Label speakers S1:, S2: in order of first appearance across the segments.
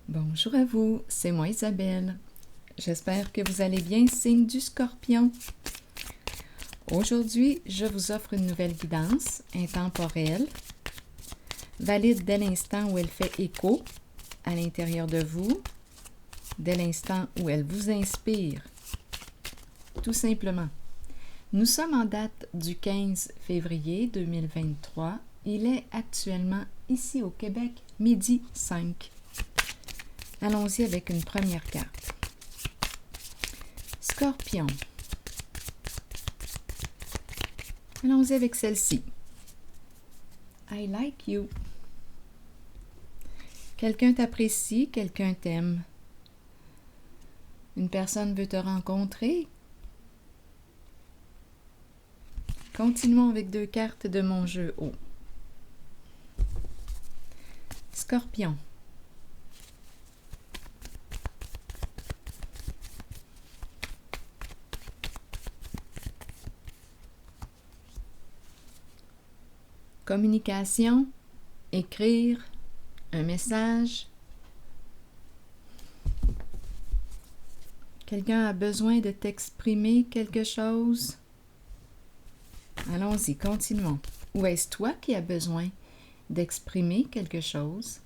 S1: Bonjour à vous, c'est moi Isabelle. J'espère que vous allez bien, signe du Scorpion. Aujourd'hui, je vous offre une nouvelle guidance intemporelle, valide dès l'instant où elle fait écho à l'intérieur de vous, dès l'instant où elle vous inspire, tout simplement. Nous sommes en date du 15 février 2023. Il est actuellement ici au Québec, midi 5. Allons-y avec une première carte. Scorpion. Allons-y avec celle-ci. I like you. Quelqu'un t'apprécie, quelqu'un t'aime. Une personne veut te rencontrer. Continuons avec 2 cartes de mon jeu haut. Scorpion. Communication, écrire, un message. Quelqu'un a besoin de t'exprimer quelque chose. Allons-y, continuons. Ou est-ce toi qui as besoin d'exprimer quelque chose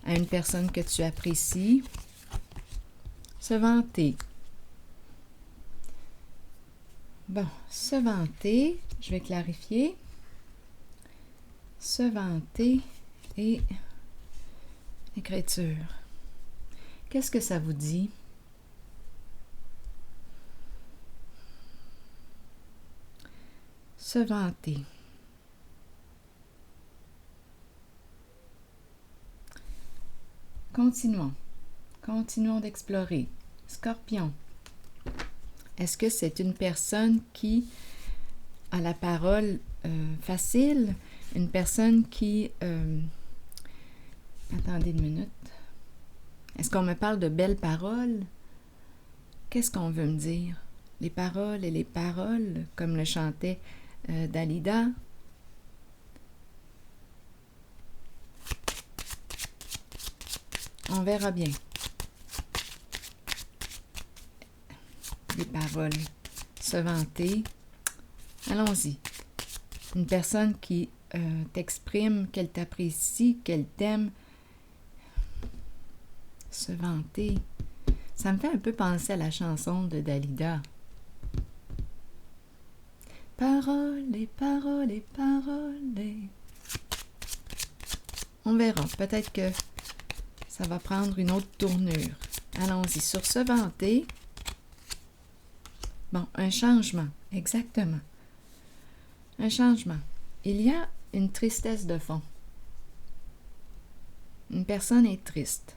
S1: à une personne que tu apprécies? Se vanter. Bon, se vanter, je vais clarifier. Se vanter et écriture. Qu'est-ce que ça vous dit? Se vanter. Continuons. Continuons d'explorer. Scorpion. Est-ce que c'est une personne qui a la parole facile? Une personne qui... Attendez une minute. Est-ce qu'on me parle de belles paroles? Qu'est-ce qu'on veut me dire? Les paroles et les paroles, comme le chantait Dalida. On verra bien. Les paroles. Se vanter. Allons-y. Une personne qui t'exprime, qu'elle t'apprécie, qu'elle t'aime. Se vanter. Ça me fait un peu penser à la chanson de Dalida. Paroles et paroles et paroles et... On verra. Peut-être que ça va prendre une autre tournure. Allons-y. Sur se vanter. Bon, un changement. Exactement. Un changement. Il y a une tristesse de fond. Une personne est triste.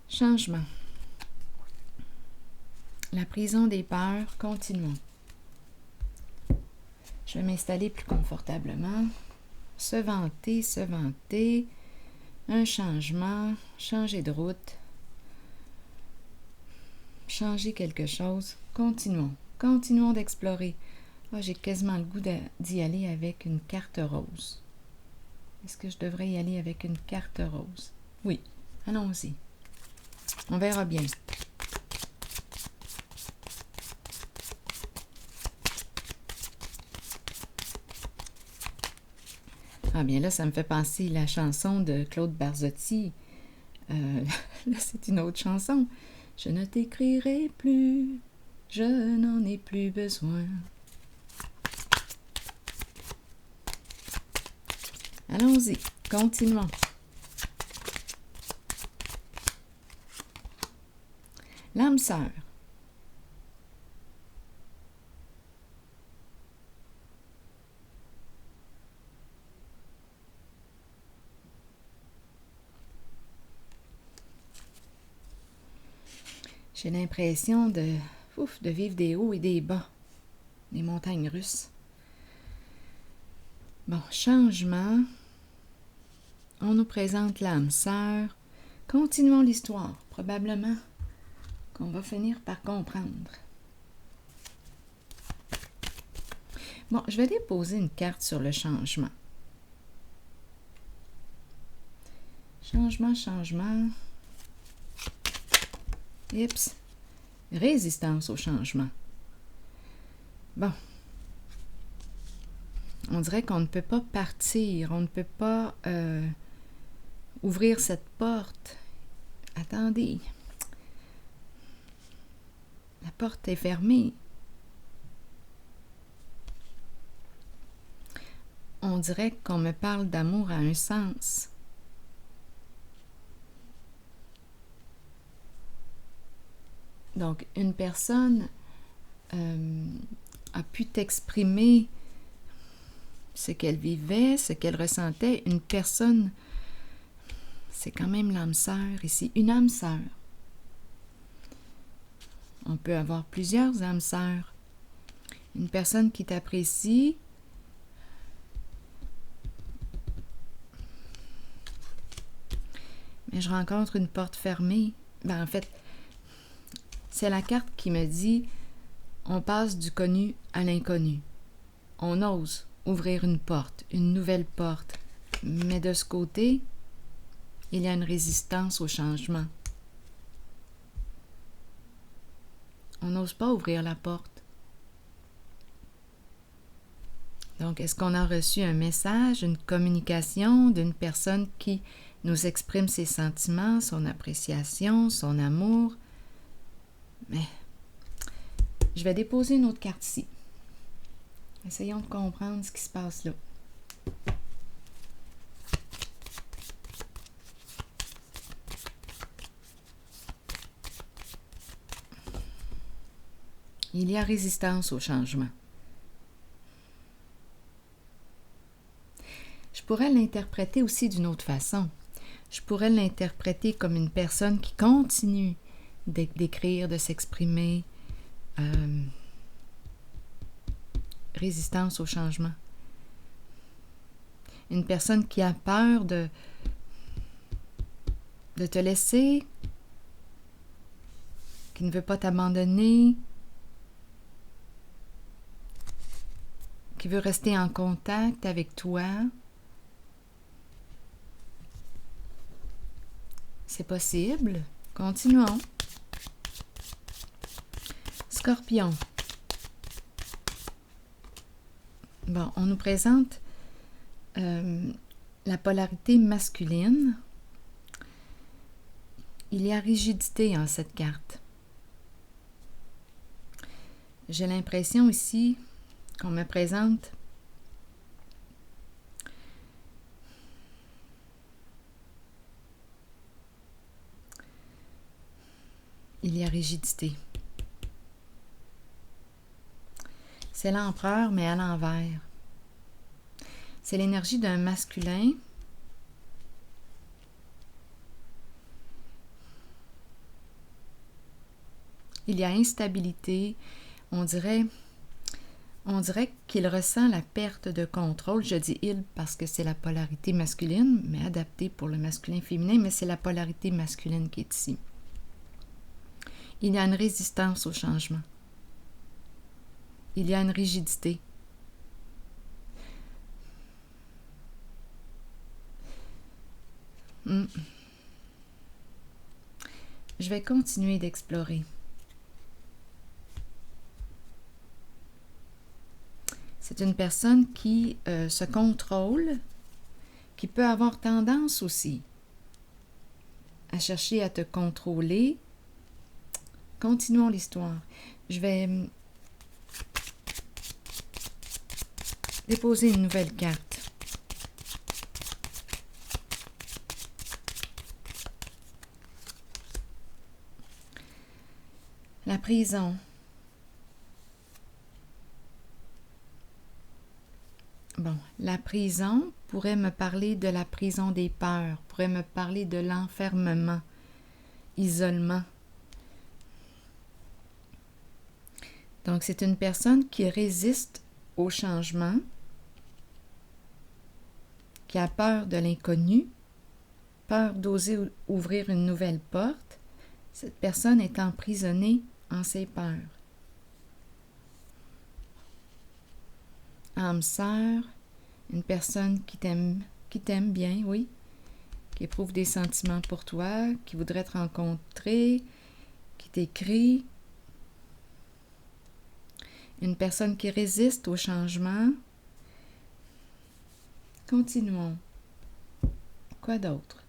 S1: Changement. La prison des peurs, continuons. Je vais m'installer plus confortablement. Se vanter, se vanter. Un changement, changer de route. Changer quelque chose. Continuons. Continuons d'explorer. Oh, j'ai quasiment le goût d'y aller avec une carte rose. Est-ce que je devrais y aller avec une carte rose? Oui, allons-y. On verra bien. Ah bien là, ça me fait penser à la chanson de Claude Barzotti. Là, c'est une autre chanson. Je ne t'écrirai plus, je n'en ai plus besoin. Allons-y, continuons. L'âme sœur. J'ai l'impression de vivre des hauts et des bas, des montagnes russes. Bon, changement. On nous présente l'âme sœur. Continuons l'histoire. Probablement qu'on va finir par comprendre. Bon, je vais déposer une carte sur le changement. Changement, changement. Oups. Résistance au changement. Bon. On dirait qu'on ne peut pas partir, on ne peut pas ouvrir cette porte. Attendez. La porte est fermée. On dirait qu'on me parle d'amour à un sens. Donc, une personne a pu t'exprimer ce qu'elle vivait, ce qu'elle ressentait. Une personne, c'est quand même l'âme sœur ici, une âme sœur. On peut avoir plusieurs âmes sœurs. Une personne qui t'apprécie, mais je rencontre une porte fermée. En fait, c'est la carte qui me dit on passe du connu à l'inconnu. On ose ouvrir une porte, une nouvelle porte. Mais de ce côté, il y a une résistance au changement. On n'ose pas ouvrir la porte. Donc, est-ce qu'on a reçu un message, une communication d'une personne qui nous exprime ses sentiments, son appréciation, son amour? Mais je vais déposer une autre carte ici. Essayons de comprendre ce qui se passe là. Il y a résistance au changement. Je pourrais l'interpréter aussi d'une autre façon. Je pourrais l'interpréter comme une personne qui continue d'écrire, de s'exprimer. Résistance au changement. Une personne qui a peur de te laisser, qui ne veut pas t'abandonner, qui veut rester en contact avec toi. C'est possible. Continuons. Scorpion. Bon, on nous présente la polarité masculine. Il y a rigidité en cette carte. J'ai l'impression ici qu'on me présente il y a rigidité. C'est l'empereur, mais à l'envers. C'est l'énergie d'un masculin il y a instabilité. On dirait qu'il ressent la perte de contrôle. Je dis « il » parce que c'est la polarité masculine, mais adaptée pour le masculin féminin, mais c'est la polarité masculine qui est ici. Il y a une résistance au changement. Il y a une rigidité. Je vais continuer d'explorer. C'est une personne qui se contrôle, qui peut avoir tendance aussi à chercher à te contrôler. Continuons l'histoire. Je vais déposer une nouvelle carte. La prison. Bon, la prison pourrait me parler de la prison des peurs, pourrait me parler de l'enfermement, isolement. Donc, c'est une personne qui résiste au changement, qui a peur de l'inconnu, peur d'oser ouvrir une nouvelle porte. Cette personne est emprisonnée en ses peurs. âme sœur, une personne qui t'aime bien, oui, qui éprouve des sentiments pour toi, qui voudrait te rencontrer, qui t'écrit, une personne qui résiste au changement. Continuons. Quoi d'autre?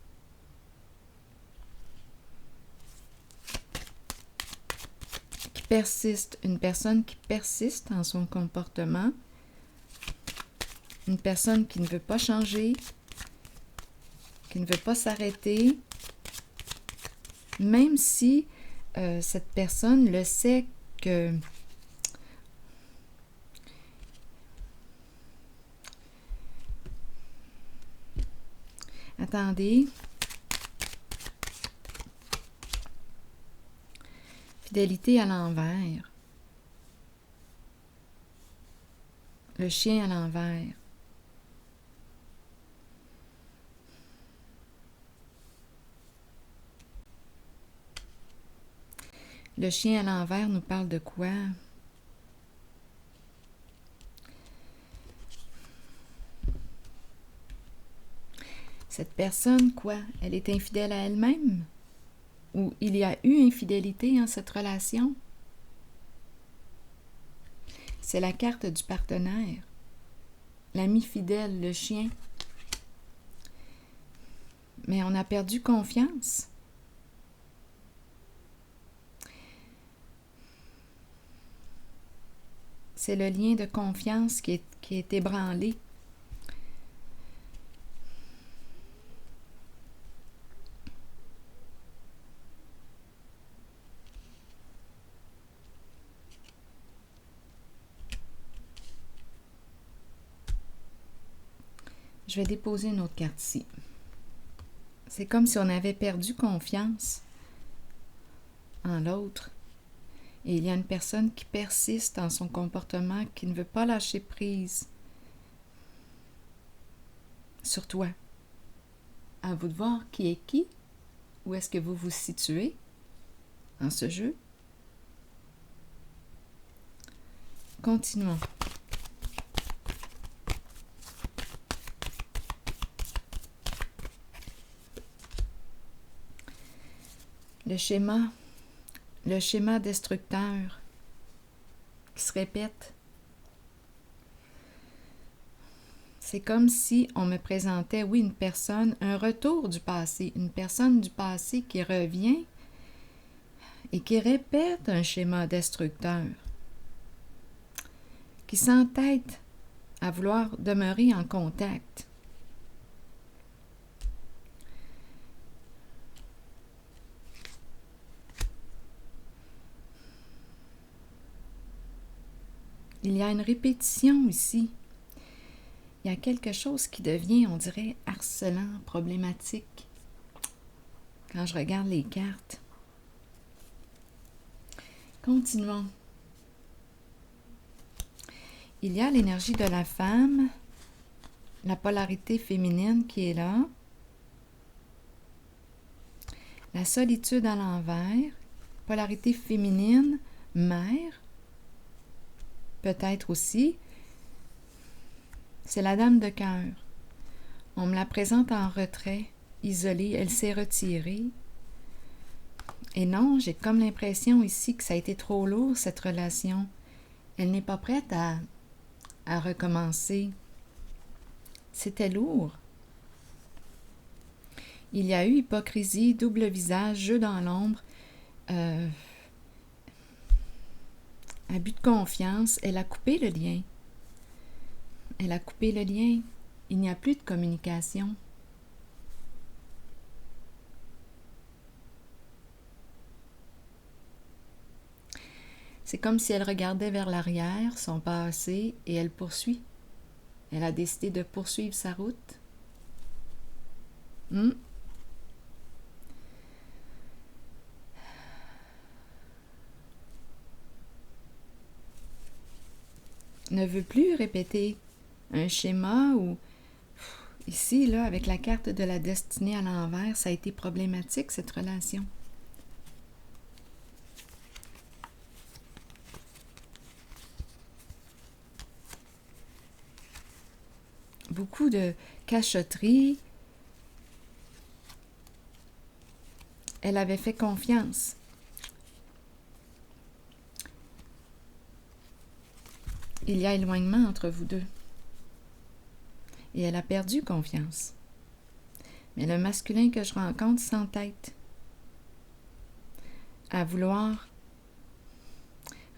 S1: Qui persiste, une personne qui persiste dans son comportement, une personne qui ne veut pas changer, qui ne veut pas s'arrêter, même si cette personne le sait que attendez. Fidélité à l'envers. Le chien à l'envers. Le chien à l'envers nous parle de quoi? Cette personne, quoi? Elle est infidèle à elle-même? Ou il y a eu infidélité en cette relation? C'est la carte du partenaire. L'ami fidèle, le chien. Mais on a perdu confiance. C'est le lien de confiance qui est ébranlé. Je vais déposer une autre carte ici. C'est comme si on avait perdu confiance en l'autre. Et il y a une personne qui persiste dans son comportement, qui ne veut pas lâcher prise sur toi. À vous de voir qui est qui. Où est-ce que vous vous situez dans ce jeu? Continuons. Le schéma destructeur qui se répète. C'est comme si on me présentait, oui, une personne, un retour du passé, une personne du passé qui revient et qui répète un schéma destructeur, qui s'entête à vouloir demeurer en contact. Il y a une répétition ici. Il y a quelque chose qui devient, on dirait, harcelant, problématique, quand je regarde les cartes. Continuons. Il y a l'énergie de la femme, la polarité féminine qui est là, la solitude à l'envers, polarité féminine, mère, peut-être aussi. C'est la dame de cœur. On me la présente en retrait, isolée, elle s'est retirée. Et non, j'ai comme l'impression ici que ça a été trop lourd, cette relation. Elle n'est pas prête à recommencer. C'était lourd. Il y a eu hypocrisie, double visage, jeu dans l'ombre, abus de confiance. Elle a coupé le lien. Elle a coupé le lien. Il n'y a plus de communication. C'est comme si elle regardait vers l'arrière, son passé, et elle poursuit. Elle a décidé de poursuivre sa route. Ne veut plus répéter un schéma ou ici, là, avec la carte de la destinée à l'envers, ça a été problématique, cette relation. beaucoup de cachotterie. Elle avait fait confiance. Il y a éloignement entre vous deux. Et elle a perdu confiance. Mais le masculin que je rencontre s'entête à vouloir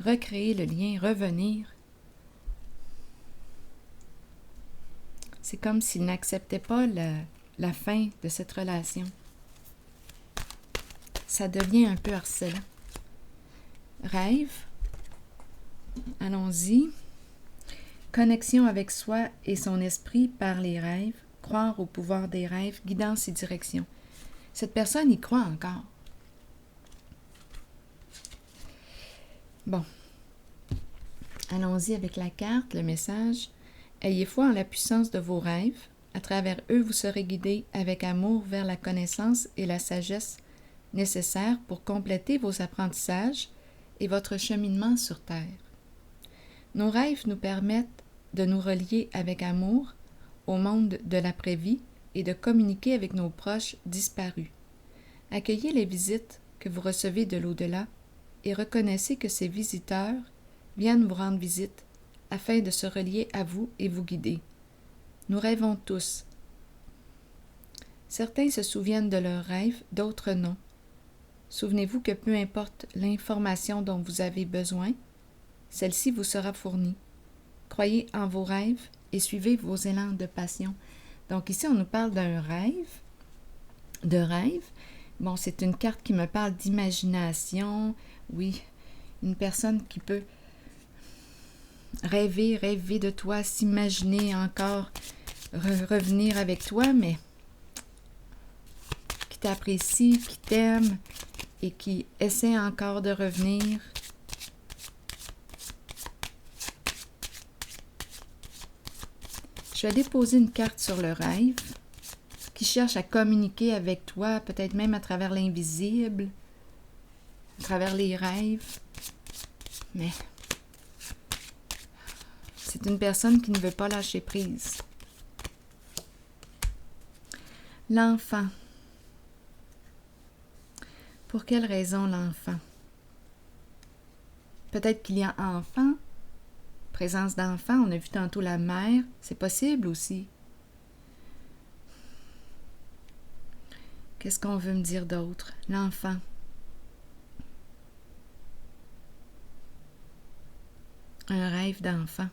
S1: recréer le lien, revenir. C'est comme s'il n'acceptait pas la fin de cette relation. Ça devient un peu harcelant. Rêve. Allons-y. Connexion avec soi et son esprit par les rêves. Croire au pouvoir des rêves, guidance et direction. Cette personne y croit encore. Bon. Allons-y avec la carte, le message. Ayez foi en la puissance de vos rêves. À travers eux, vous serez guidés avec amour vers la connaissance et la sagesse nécessaires pour compléter vos apprentissages et votre cheminement sur Terre. Nos rêves nous permettent de nous relier avec amour au monde de l'après-vie et de communiquer avec nos proches disparus. Accueillez les visites que vous recevez de l'au-delà et reconnaissez que ces visiteurs viennent vous rendre visite afin de se relier à vous et vous guider. Nous rêvons tous. Certains se souviennent de leurs rêves, d'autres non. Souvenez-vous que peu importe l'information dont vous avez besoin, celle-ci vous sera fournie. Croyez en vos rêves et suivez vos élans de passion. Donc ici, on nous parle d'un rêve, de rêve. Bon, c'est une carte qui me parle d'imagination. Oui, une personne qui peut rêver de toi, s'imaginer encore, revenir avec toi, mais qui t'apprécie, qui t'aime et qui essaie encore de revenir. Je vais déposer une carte sur le rêve qui cherche à communiquer avec toi, peut-être même à travers l'invisible, à travers les rêves. Mais c'est une personne qui ne veut pas lâcher prise. L'enfant. Pour quelle raison l'enfant? Peut-être qu'il y a enfant, présence d'enfant, on a vu tantôt la mère, c'est possible aussi. Qu'est-ce qu'on veut me dire d'autre? L'enfant. Un rêve d'enfant.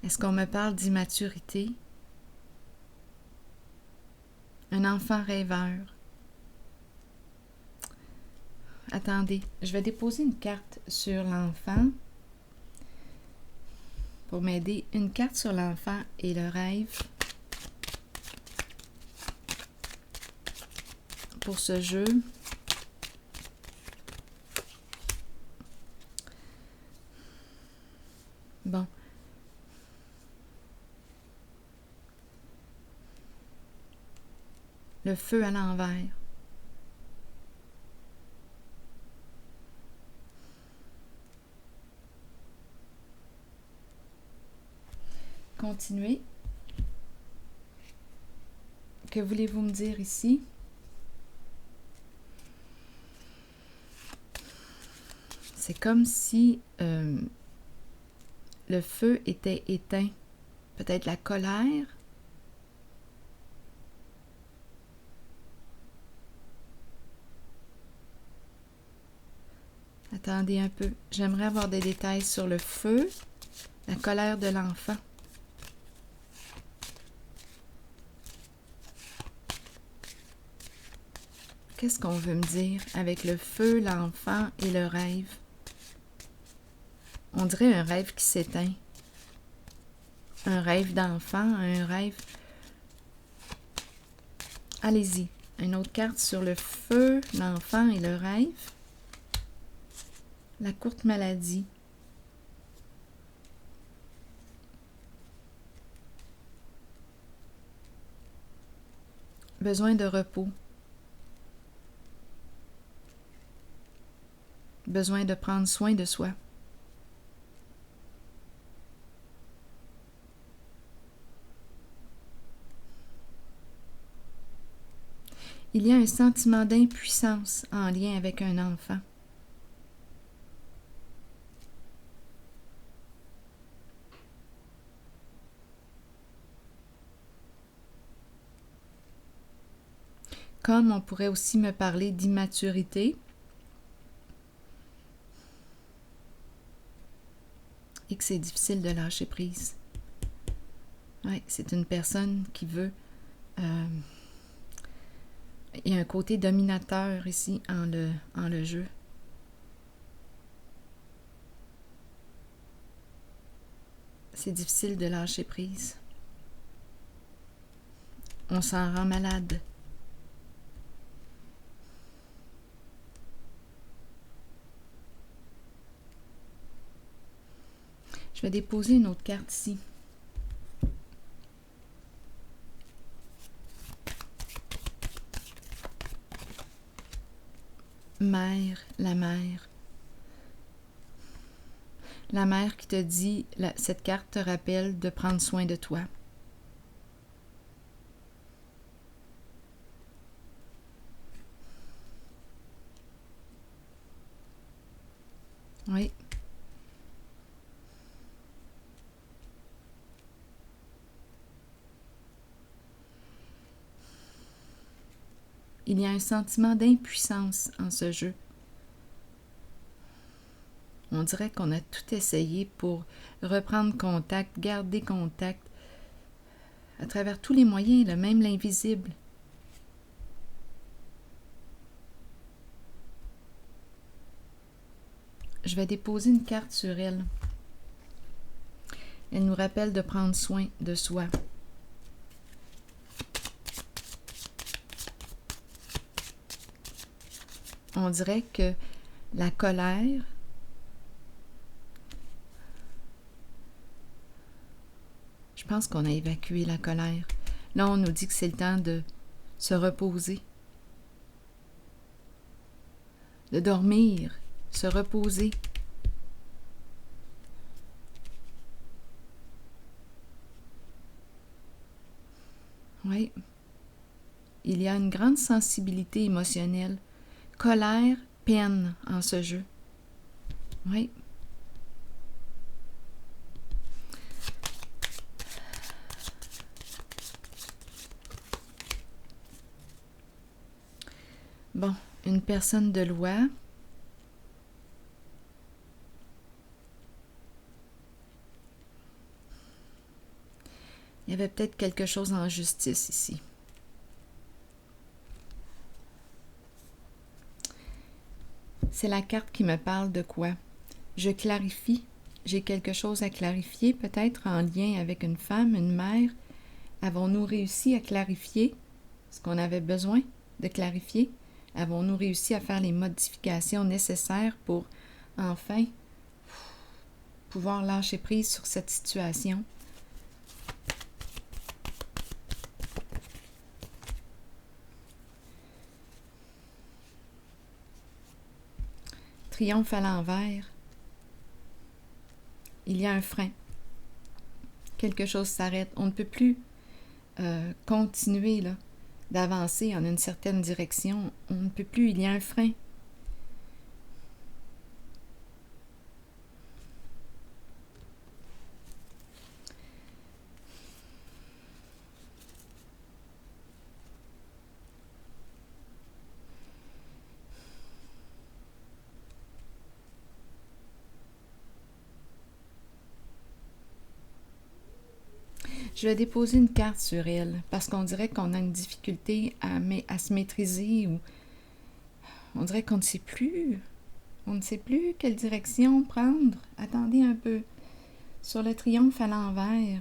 S1: Est-ce qu'on me parle d'immaturité? Un enfant rêveur. Attendez, je vais déposer une carte sur l'enfant pour m'aider. Une carte sur l'enfant et le rêve pour ce jeu. Bon. Le feu à l'envers. Continuez. Que voulez-vous me dire ici? C'est comme si le feu était éteint. Peut-être la colère. Attendez un peu. J'aimerais avoir des détails sur le feu, la colère de l'enfant. Qu'est-ce qu'on veut me dire avec le feu, l'enfant et le rêve? On dirait un rêve qui s'éteint. Un rêve d'enfant, un rêve... Allez-y. Une autre carte sur le feu, l'enfant et le rêve. La courte maladie. Besoin de repos. Besoin de prendre soin de soi. Il y a un sentiment d'impuissance en lien avec un enfant. Comme on pourrait aussi me parler d'immaturité et que c'est difficile de lâcher prise. Ouais, c'est une personne qui veut... il y a un côté dominateur ici en le jeu. C'est difficile de lâcher prise. On s'en rend malade. Je vais déposer une autre carte ici. Mère, la mère. La mère qui te dit, cette carte te rappelle de prendre soin de toi. Oui. Il y a un sentiment d'impuissance en ce jeu. On dirait qu'on a tout essayé pour reprendre contact, garder contact, à travers tous les moyens, même l'invisible. Je vais déposer une carte sur elle. Elle nous rappelle de prendre soin de soi. On dirait que la colère, je pense qu'on a évacué la colère. Là, on nous dit que c'est le temps de se reposer, de dormir, se reposer. Oui. Il y a une grande sensibilité émotionnelle, colère, peine en ce jeu. Oui. Bon, une personne de loi. Il y avait peut-être quelque chose en justice ici. C'est la carte qui me parle de quoi? Je clarifie. J'ai quelque chose à clarifier, peut-être en lien avec une femme, une mère. Avons-nous réussi à clarifier ce qu'on avait besoin de clarifier? Avons-nous réussi à faire les modifications nécessaires pour enfin pouvoir lâcher prise sur cette situation? Triomphe à l'envers. Il y a un frein. Quelque chose s'arrête. On ne peut plus continuer d'avancer en une certaine direction. On ne peut plus. Il y a un frein. Je vais déposer une carte sur elle parce qu'on dirait qu'on a une difficulté à se maîtriser ou on dirait qu'on ne sait plus. On ne sait plus quelle direction prendre. Attendez un peu. Sur le triomphe à l'envers,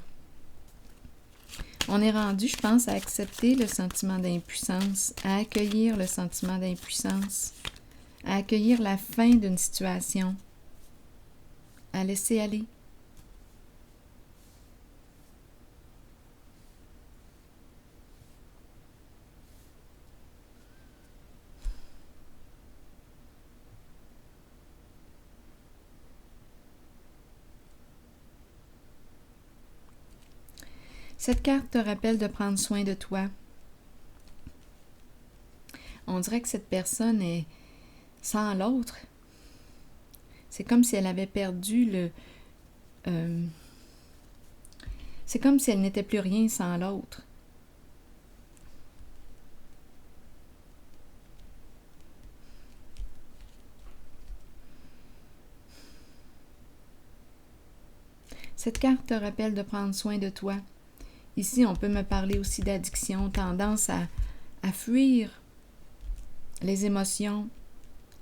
S1: on est rendu, je pense, à accepter le sentiment d'impuissance, à accueillir le sentiment d'impuissance, à accueillir la fin d'une situation, à laisser aller. Cette carte te rappelle de prendre soin de toi. on dirait que cette personne est sans l'autre. C'est comme si elle avait perdu le... c'est comme si elle n'était plus rien sans l'autre. Cette carte te rappelle de prendre soin de toi. Ici, on peut me parler aussi d'addiction, tendance à fuir les émotions,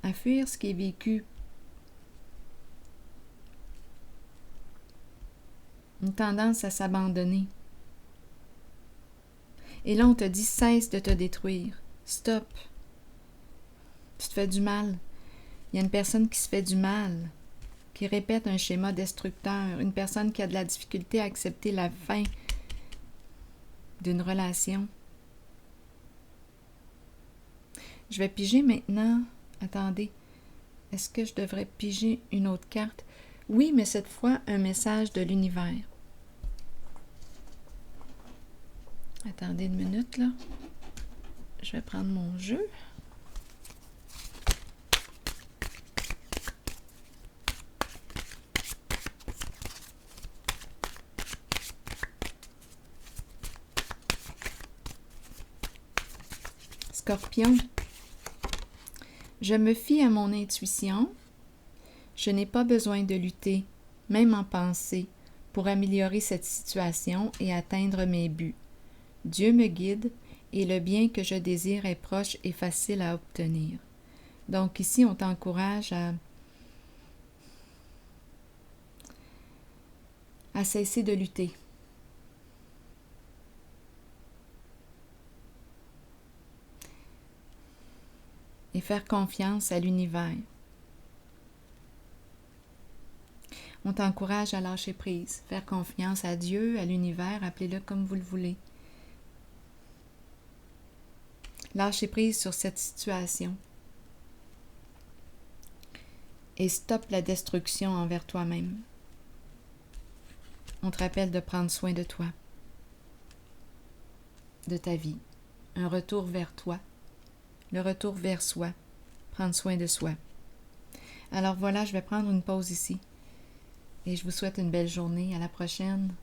S1: à fuir ce qui est vécu. Une tendance à s'abandonner. Et là, on te dit, cesse de te détruire. Stop. Tu te fais du mal. Il y a une personne qui se fait du mal, qui répète un schéma destructeur, une personne qui a de la difficulté à accepter la fin d'une relation. Je vais piger maintenant. Attendez. Est-ce que je devrais piger une autre carte? Oui, mais cette fois, un message de l'univers. Attendez une minute, là. Je vais prendre mon jeu. Scorpion. Je me fie à mon intuition. Je n'ai pas besoin de lutter, même en pensée, pour améliorer cette situation et atteindre mes buts. Dieu me guide et le bien que je désire est proche et facile à obtenir. Donc ici, on t'encourage à cesser de lutter. Et faire confiance à l'univers. On t'encourage à lâcher prise, faire confiance à Dieu, à l'univers, appelez-le comme vous le voulez. Lâcher prise sur cette situation. Et stop la destruction envers toi-même. On te rappelle de prendre soin de toi, de ta vie. Un retour vers toi. Le retour vers soi, prendre soin de soi. Alors voilà, je vais prendre une pause ici et je vous souhaite une belle journée. À la prochaine.